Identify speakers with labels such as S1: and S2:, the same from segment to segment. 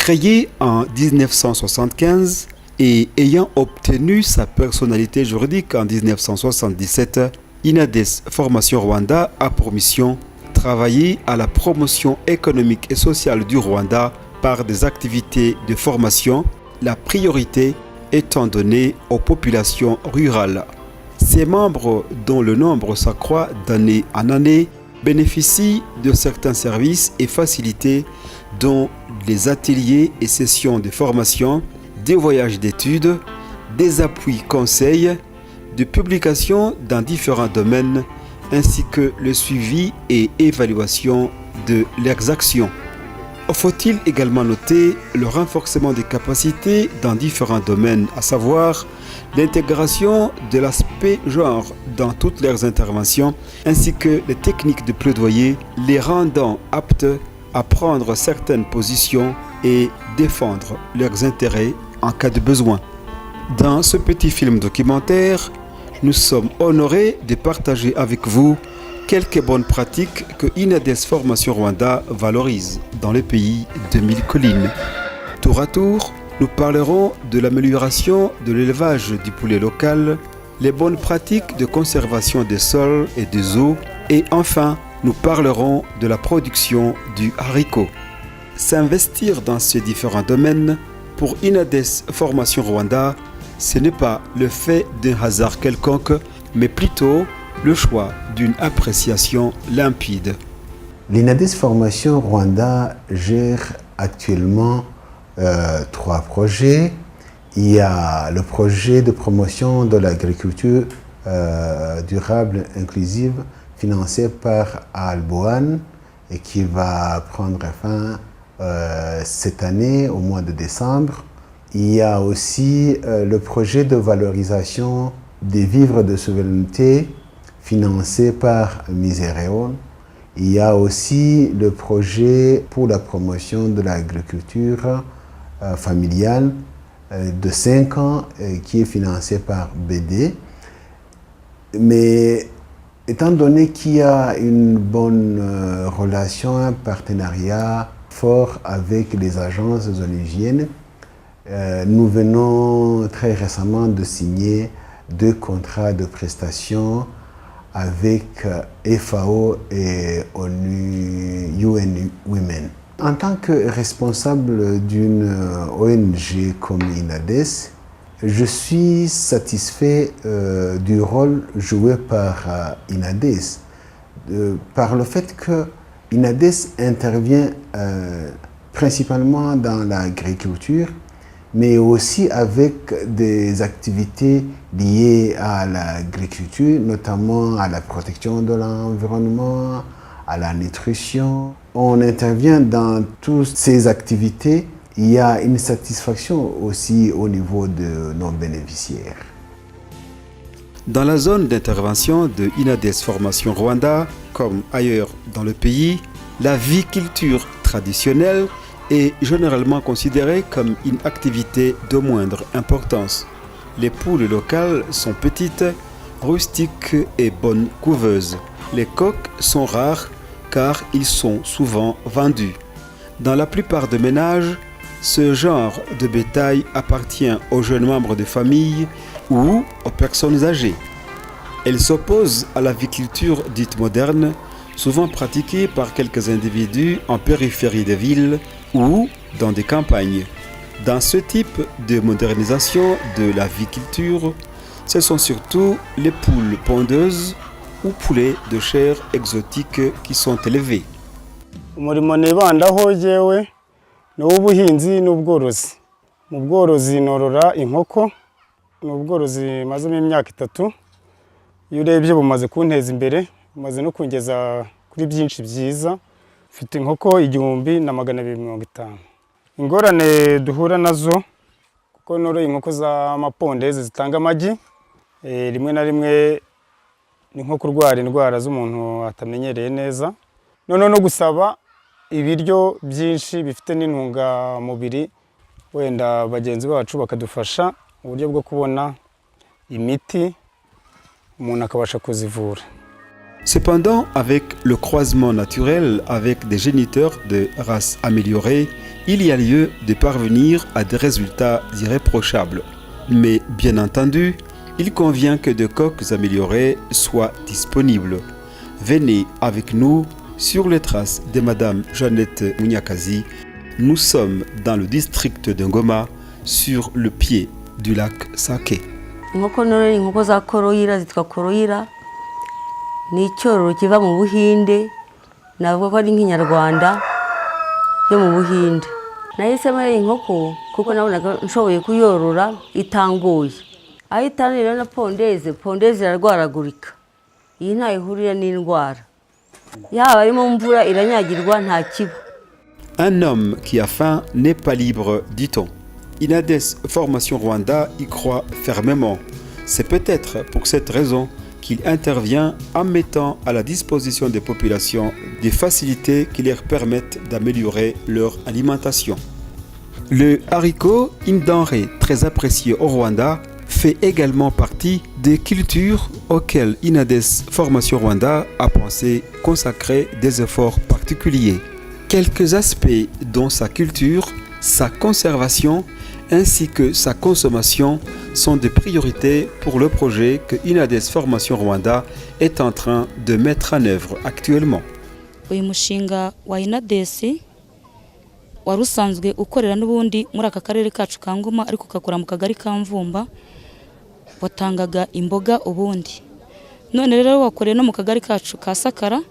S1: Créé en 1975 et ayant obtenu sa personnalité juridique en 1977, INADES Formation Rwanda a pour mission travailler à la promotion économique et sociale du Rwanda par des activités de formation, la priorité étant donnée aux populations rurales. Ses membres, dont le nombre s'accroît d'année en année, bénéficient de certains services et facilités dont les ateliers et sessions de formation, des voyages d'études, des appuis conseils, de publications dans différents domaines, ainsi que le suivi et évaluation de leurs actions. Faut-il également noter le renforcement des capacités dans différents domaines, à savoir l'intégration de l'aspect genre dans toutes leurs interventions, ainsi que les techniques de plaidoyer, les rendant aptes à prendre certaines positions et défendre leurs intérêts en cas de besoin. Dans ce petit film documentaire, nous sommes honorés de partager avec vous quelques bonnes pratiques que INADES Formation Rwanda valorise dans le pays de 1000 collines. Tour à tour, nous parlerons de l'amélioration de l'élevage du poulet local, les bonnes pratiques de conservation des sols et des eaux, et enfin, nous parlerons de la production du haricot. S'investir dans ces différents domaines, pour INADES Formation Rwanda, ce n'est pas le fait d'un hasard quelconque, mais plutôt le choix d'une appréciation limpide.
S2: L'INADES Formation Rwanda gère actuellement 3 projets. Il y a le projet de promotion de l'agriculture durable inclusive financé par Alboan et qui va prendre fin cette année au mois de décembre. Il y a aussi le projet de valorisation des vivres de souveraineté financé par Misereon. Il y a aussi le projet pour la promotion de l'agriculture familiale de 5 ans qui est financé par BD. Mais étant donné qu'il y a une bonne relation, un partenariat fort avec les agences onusiennes, nous venons très récemment de signer 2 contrats de prestations avec FAO et UN Women. En tant que responsable d'une ONG comme INADES, je suis satisfait du rôle joué par INADES, par le fait que INADES intervient principalement dans l'agriculture, mais aussi avec des activités liées à l'agriculture, notamment à la protection de l'environnement, à la nutrition. On intervient dans toutes ces activités. Il y a une satisfaction aussi au niveau de nos bénéficiaires.
S1: Dans la zone d'intervention de INADES Formation Rwanda, comme ailleurs dans le pays, la viculture traditionnelle est généralement considérée comme une activité de moindre importance. Les poules locales sont petites, rustiques et bonnes couveuses. Les coqs sont rares car ils sont souvent vendus. Dans la plupart des ménages, ce genre de bétail appartient aux jeunes membres de famille ou aux personnes âgées. Elle s'oppose à la viculture dite moderne, souvent pratiquée par quelques individus en périphérie des villes ou dans des campagnes. Dans ce type de modernisation de la viculture, ce sont surtout les poules pondeuses ou poulets de chair exotique qui sont élevés.
S3: Umurimo nibandaho jewe ni ubuhinzi n'ubworozi. Mu bworozi norora inkoko, ni ubworozi mazemo imyaka 3. Iyo urebye bumaze kunteza imbere, bumaze no kungeza kuri byinshi byiza. Mfite inkoko 1250. Ingorane duhura nazo kuko noroye inkoko z'amapondeze zitanga amagi, rimwe na rimwe ni nko kurwara indwara z'umuntu atamenyereye neza. None no gusaba ibiryo byinshi bifite n'intungamubiri, wenda bagenzi bacu bakadufasha uburyo bwo kubona imiti umuntu akabasha kuzivura.
S1: Cependant, avec le croisement naturel avec des géniteurs de race améliorée, il y a lieu de parvenir à des résultats irréprochables. Mais bien entendu, il convient que des coqs améliorés soient disponibles. Venez avec nous sur les traces de Madame Jeannette Munyakazi. Nous sommes dans le district de Ngoma, sur le pied du lac Sake.
S4: Inkoko none inkoko za koroyira zitwa koroyira ni icyororo kiva mu Buhinde, navuga ko ari nk'inyarwanda yo mu Buhinde. Nahisemo inkoko kuko nabonaga nshoboye kuyorora itangoye. Aho itanira na pondeze irarwaragurika. Iyi nta ihurira n'indwara. Yaba ari mu mvura iranyagirwa nta kiba.
S1: Un homme qui a faim n'est pas libre, dit-on. INADES Formation Rwanda y croit fermement. C'est peut-être pour cette raison qu'il intervient en mettant à la disposition des populations des facilités qui leur permettent d'améliorer leur alimentation. Le haricot, une denrée très appréciée au Rwanda, fait également partie des cultures auxquelles INADES Formation Rwanda a pensé consacrer des efforts particuliers. Quelques aspects dont sa culture, sa conservation ainsi que sa consommation sont des priorités pour le projet que INADES Formation Rwanda est en train de mettre en œuvre actuellement.
S5: Uyu mushinga wa INADES wari usanzwe ukorera n'ubundi muri aka karere kacu ka Ngoma ariko kakora mu kagari ka Mvumba, watangaga imboga ubundi. None rero wakoreye no mu kagari kacu ka Sakara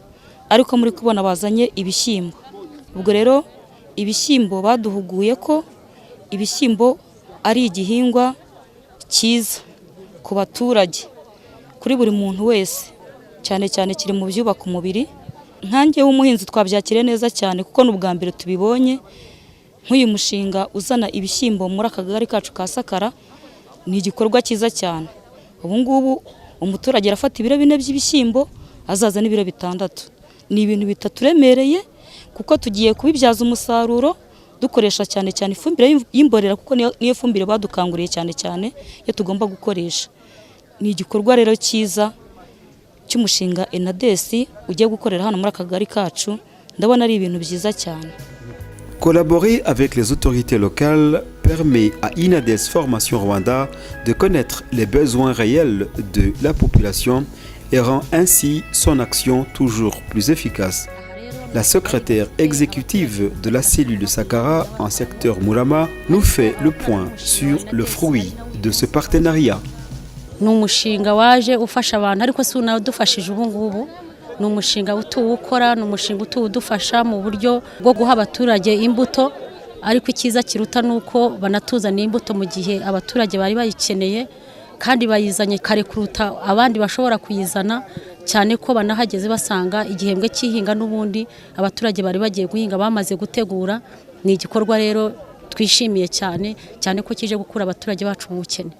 S5: ariko muri kubona bazanye ibishyimbo. Ubwo rero ibishyimbo baduhuguye ko ibishyimbo ari igihingwa cyiza ku baturage, kuri buri muntu wese, cyane cyane kiri mu byubaka umubiri. Nkanjye w'umuhinzi twabyakire neza cyane kuko n'ubwa mbere tubibonye. Nk'uyu mushinga uzana ibishyimbo muri akagari kacu ka Sakara ni igikorwa cyiza cyane. Ubu ngubu umuturage arafata ibiro 4 by'ibishyimbo azaza n'ibiro 6. Ni ibintu bitaturemereye kuko tugiye kubibyaza umusaruro dukoresha cyane cyane ifumbire y'imborera kuko niyo fumbire badukanguriye cyane cyane yo tugomba gukoresha. Ni igikorwa rero cyiza cy'umushinga INADES ugiye gukorera hano muri akagari kacu, ndabona ari ibintu byiza cyane.
S1: Collaborer avec les autorités locales permet à INADES Formation Rwanda de connaître les besoins réels de la population et rend ainsi son action toujours plus efficace. La secrétaire exécutive de la cellule de Sakara en secteur Murama nous fait le point sur le fruit de ce partenariat.
S6: N'umushinga waje ufasha abantu ariko si unadufashije ubu ngubu. N'umushinga utuwukora, n'umushinga utuwudufasha mu buryo bwo guha abaturage imbuto, ariko ikiza kiruta nuko banatuzana imbuto mu gihe abaturage bari bayikeneye kandi bayizanye kare kuruta abandi bashobora kuyizana, cyane ko banahageze basanga igihembwe cy'ihinga n'ubundi abaturage bari bagiye guhinga bamaze gutegura. Ni igikorwa rero twishimiye cyane cyane ko kije gukura abaturage bacu mu bukene.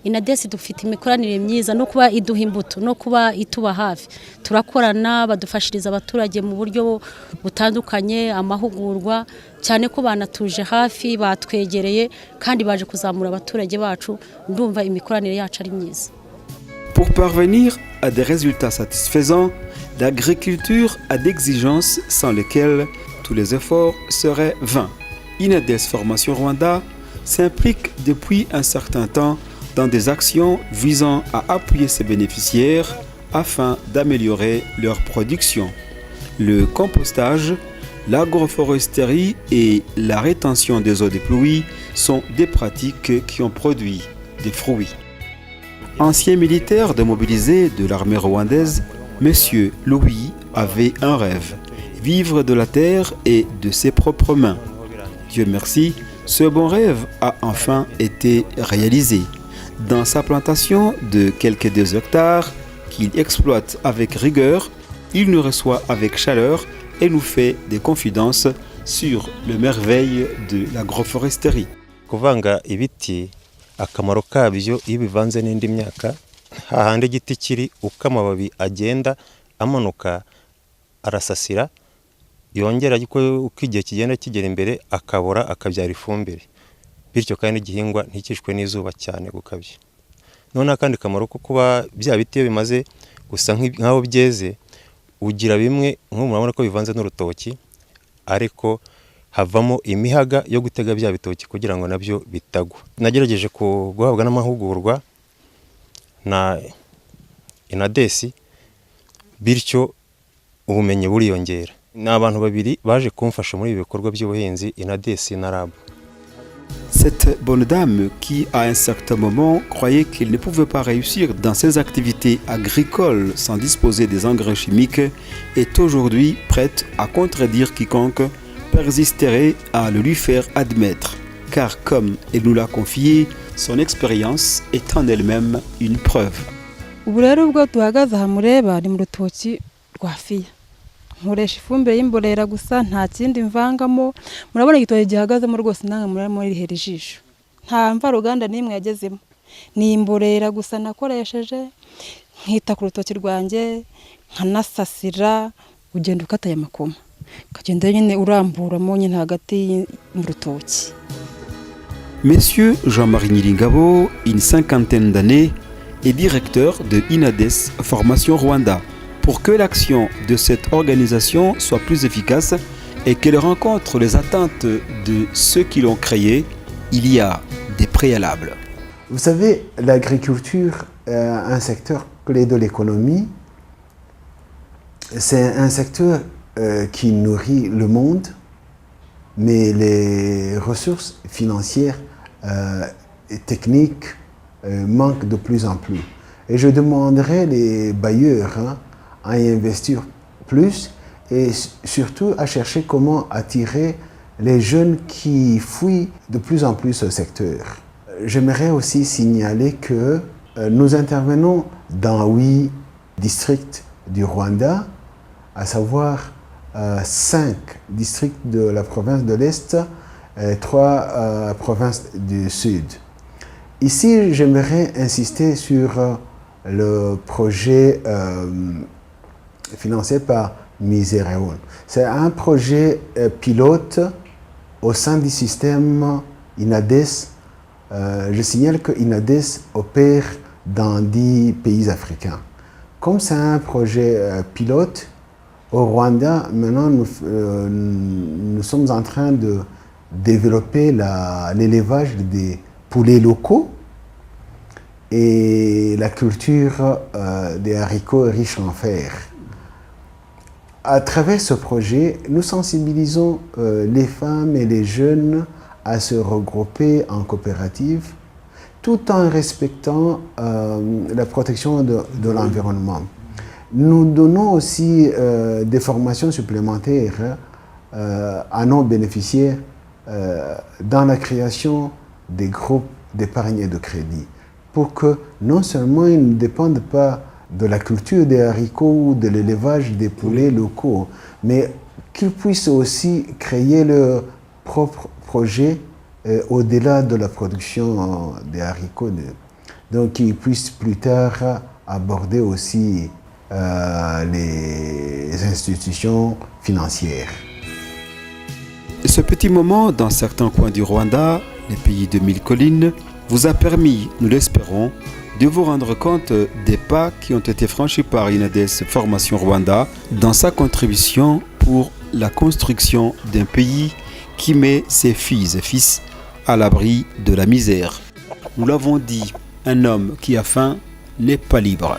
S6: INADES dufite imikoranire myiza no kuba iduha imbuto no kuba ituba hafi. Turakorana, badufashiriza abaturage mu buryo butandukanye, amahugurwa, cyane ko banatuje hafi, batwegereye kandi baje kuzamura abaturage bacu. Ndumva imikoranire yacu ari myiza.
S1: Pour parvenir à des résultats satisfaisants, l'agriculture a d'exigences sans lesquelles tous les efforts seraient vains. INADES Formation Rwanda s'implique depuis un certain temps dans des actions visant à appuyer ses bénéficiaires afin d'améliorer leur production. Le compostage, l'agroforesterie et la rétention des eaux de pluie sont des pratiques qui ont produit des fruits. Ancien militaire démobilisé de l'armée rwandaise, M. Louis avait un rêve, vivre de la terre et de ses propres mains. Dieu merci, ce bon rêve a enfin été réalisé. Dans sa plantation de quelques 2 hectares qu'il exploite avec rigueur, il nous reçoit avec chaleur et nous fait des confidences sur le merveille de l'agroforesterie.
S7: Kuvanga ibiti akamaro kabyo iyo bivanze n'indi myaka, hahande igiti kiri uko amababi agenda amanuka arasasira, yongera uko igihe kigenda kigera imbere akabora akabyara ifumbire, bityo kandi igihingwa ntikishwe n'izuba cyane gukabye. None kandi kamaro ko kuba bya biti bimaze gusa nk'aho byeze ugira bimwe murabona ko bivanze n'urutoki ariko havamo imihaga yo gutega bya bitoki kugira ngo nabyo bitagwa. Nagerageje guhabwa n'amahugurwa na INADES bityo ubumenyi buriyongera. Ni abantu babiri baje kumfasha muri ibi bikorwa by'ubuhinzi, INADES na RAB.
S1: Cette bonne dame qui, à un certain moment, croyait qu'elle ne pouvait pas réussir dans ses activités agricoles sans disposer des engrais chimiques, est aujourd'hui prête à contredire quiconque persisterait à le lui faire admettre. Car comme elle nous l'a confié, son expérience est en elle-même une preuve.
S8: Ubu rero ubwo duhagaze aha mureba ni mu rutoki rwa fiya, nkoresha ifumbire y'imborera gusa nta kindi mvangamo. Murabona igitoki gihagazemo rwose namwe murimo rihera ijisho, nta mvaruganda n'imwe yagezemo, ni imborera gusa nakoresheje. Nkita ku rutoki rwanjye nkanasasira, ugenda ukataye amakoma ukagenda nyine uramburamo nyine hagati mu rutoki.
S1: Monsieur Jean-Marie Nyiringabo, une cinquantaine d'années, est directeur de INADES Formation Rwanda. Pour que l'action de cette organisation soit plus efficace et qu'elle rencontre les attentes de ceux qui l'ont créée, il y a des préalables.
S2: Vous savez, l'agriculture est un secteur clé de l'économie. C'est un secteur qui nourrit le monde, mais les ressources financières et techniques manquent de plus en plus. Et je demanderai les bailleurs à y investir plus et surtout à chercher comment attirer les jeunes qui fuient de plus en plus ce secteur. J'aimerais aussi signaler que nous intervenons dans 8 districts du Rwanda, à savoir 5 districts de la province de l'Est et 3 provinces du Sud. Ici, j'aimerais insister sur le projet financé par Misereon. C'est un projet pilote au sein du système INADES. Je signale que INADES opère dans 10 pays africains. Comme c'est un projet pilote, au Rwanda, maintenant nous sommes en train de développer l'élevage des poulets locaux et la culture des haricots riches en fer. À travers ce projet, nous sensibilisons les femmes et les jeunes à se regrouper en coopérative tout en respectant la protection de l'environnement. Nous donnons aussi des formations supplémentaires à nos bénéficiaires dans la création des groupes d'épargne et de crédit pour que non seulement ils ne dépendent pas de la culture des haricots ou de l'élevage des poulets locaux, mais qu'ils puissent aussi créer leur propre projet au-delà de la production des haricots. Donc qu'ils puissent plus tard aborder aussi les institutions financières.
S1: Ce petit moment dans certains coins du Rwanda, les pays de 1000 collines, vous a permis, nous l'espérons, de vous rendre compte des pas qui ont été franchis par INADES Formation Rwanda dans sa contribution pour la construction d'un pays qui met ses filles et fils à l'abri de la misère. Nous l'avons dit, un homme qui a faim n'est pas libre.